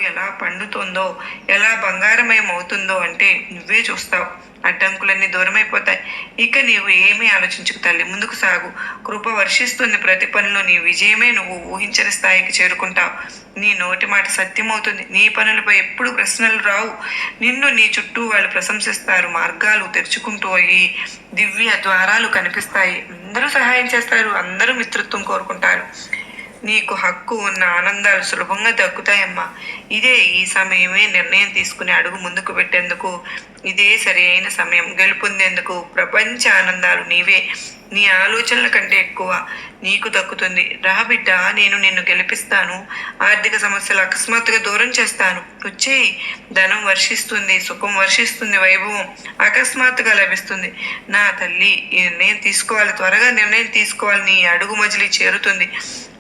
ఎలా పండుతుందో, ఎలా బంగారమయం అవుతుందో అంటే నువ్వే చూస్తావు. అడ్డంకులన్నీ దూరమైపోతాయి. ఇక నీవు ఏమీ ఆలోచించుకు తల్లి, ముందుకు సాగు. కృప వర్షిస్తుంది ప్రతి పనిలో. నీ విజయమే నువ్వు ఊహించని స్థాయికి చేరుకుంటావు. నీ నోటి మాట సత్యమవుతుంది. నీ పనులపై ఎప్పుడు ప్రశ్నలు రావు. నిన్ను నీ చుట్టూ వాళ్ళు ప్రశంసిస్తారు. మార్గాలు తెరుచుకుంటూ అయ్యి దివ్య ద్వారాలు కనిపిస్తాయి. అందరూ సహాయం చేస్తారు. అందరూ మిత్రత్వం కోరుకుంటారు. నీకు హక్కు ఉన్న ఆనందాలు సులభంగా దక్కుతాయమ్మా. ఈ సమయమే నిర్ణయం తీసుకుని అడుగు ముందుకు పెట్టేందుకు. ఇదే సరి అయిన సమయం. గెలుపొందేందుకు ప్రపంచ ఆనందాలు నీవే. నీ ఆలోచనల కంటే ఎక్కువ నీకు దక్కుతుంది. రా బిడ్డ, నేను నిన్ను గెలిపిస్తాను. ఆర్థిక సమస్యలు అకస్మాత్తుగా దూరం చేస్తాను. వచ్చేయి. ధనం వర్షిస్తుంది, సుఖం వర్షిస్తుంది, వైభవం అకస్మాత్తుగా లభిస్తుంది. నా తల్లి, ఈ నిర్ణయం తీసుకోవాలి, త్వరగా నిర్ణయం తీసుకోవాలి. నీ అడుగు మజిలీ చేరుతుంది.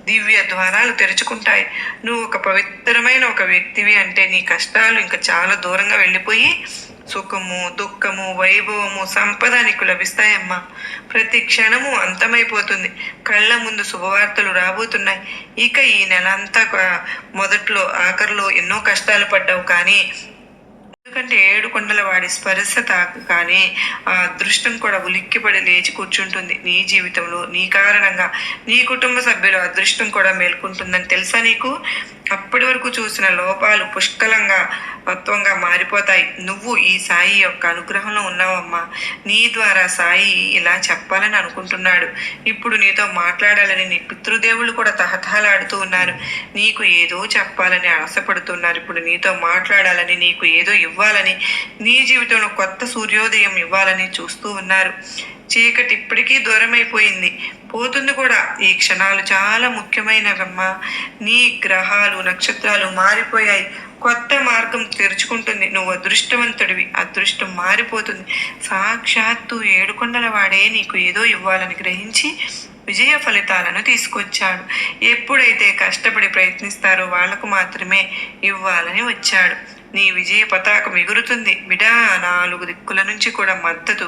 దివ్య ద్వారాలు తెరుచుకుంటాయి. నువ్వు ఒక పవిత్రమైన ఒక వ్యక్తివి అంటే నీ కష్టాలు ఇంకా చాలా దూరంగా వెళ్ళిపోయి సుఖము, దుఃఖము, వైభవము, సంపద నీకు లభిస్తాయమ్మా. ప్రతి క్షణము అంతమైపోతుంది. కళ్ళ ముందు శుభవార్తలు రాబోతున్నాయి. ఇక ఈ నెల అంతా మొదట్లో ఆఖరిలో ఎన్నో కష్టాలు పడ్డావు, కానీ ఎందుకంటే 7 కొండల వాడి స్పర్శ తాకగానే ఆ అదృష్టం కూడా ఉలిక్కిపడి లేచి కూర్చుంటుంది నీ జీవితంలో. నీ కారణంగా నీ కుటుంబ సభ్యుల అదృష్టం కూడా మేల్కొంటుందని తెలుసా నీకు? అప్పటి వరకు చూసిన లోపాలు పుష్కలంగా తత్వంగా మారిపోతాయి. నువ్వు ఈ సాయి యొక్క అనుగ్రహంలో ఉన్నావమ్మా. నీ ద్వారా సాయి ఇలా చెప్పాలని అనుకుంటున్నాడు. ఇప్పుడు నీతో మాట్లాడాలని నీ పితృదేవుళ్ళు కూడా తహతహలాడుతూ ఉన్నారు. నీకు ఏదో చెప్పాలని ఆశపడుతున్నారు. ఇప్పుడు నీతో మాట్లాడాలని, నీకు ఏదో ఇవ్వాలని, నీ జీవితంలో కొత్త సూర్యోదయం ఇవ్వాలని చూస్తూ ఉన్నారు. చీకటి ఇప్పటికీ దూరమైపోయింది, పోతుంది కూడా. ఈ క్షణాలు చాలా ముఖ్యమైనవమ్మా. నీ గ్రహాలు, నక్షత్రాలు మారిపోయాయి. కొత్త మార్గం తెరుచుకుంటుంది. నువ్వు అదృష్టవంతుడివి. అదృష్టం మారిపోతుంది. సాక్షాత్తు 7 కొండల వాడే నీకు ఏదో ఇవ్వాలని గ్రహించి విజయ ఫలితాలను తీసుకొచ్చాడు. ఎప్పుడైతే కష్టపడి ప్రయత్నిస్తారో వాళ్లకు మాత్రమే ఇవ్వాలని వచ్చాడు. నీ విజయ పతాకం ఎగురుతుంది బిడా. 4 దిక్కుల నుంచి కూడా మద్దతు,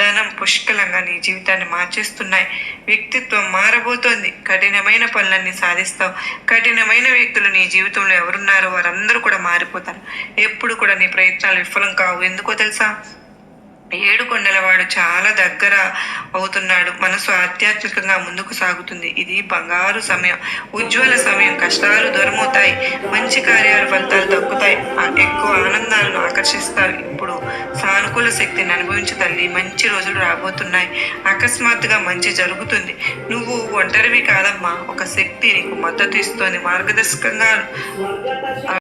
ధనం పుష్కలంగా నీ జీవితాన్ని మార్చేస్తున్నాయి. వ్యక్తిత్వం మారబోతోంది. కఠినమైన పనులన్నీ సాధిస్తావు. కఠినమైన వ్యక్తులు నీ జీవితంలో ఎవరున్నారో వారందరూ కూడా మారిపోతారు. ఎప్పుడు కూడా నీ ప్రయత్నాలు విఫలం కావు. ఎందుకో తెలుసా? 7 కొండలవాడు చాలా దగ్గర అవుతున్నాడు. మనసు ఆధ్యాత్మికంగా ముందుకు సాగుతుంది. ఇది బంగారు సమయం, ఉజ్వల సమయం. కష్టాలు దూరమవుతాయి. మంచి కార్యాలు ఫలితాలు దక్కుతాయి. ఎక్కువ ఆనందాలను ఆకర్షిస్తాయి. ఇప్పుడు సానుకూల శక్తిని అనుభవించు తల్లి. మంచి రోజులు రాబోతున్నాయి. అకస్మాత్తుగా మంచి జరుగుతుంది. నువ్వు ఒంటరివి కాదమ్మా. ఒక శక్తి నీకు మద్దతు ఇస్తోంది, మార్గదర్శకంగా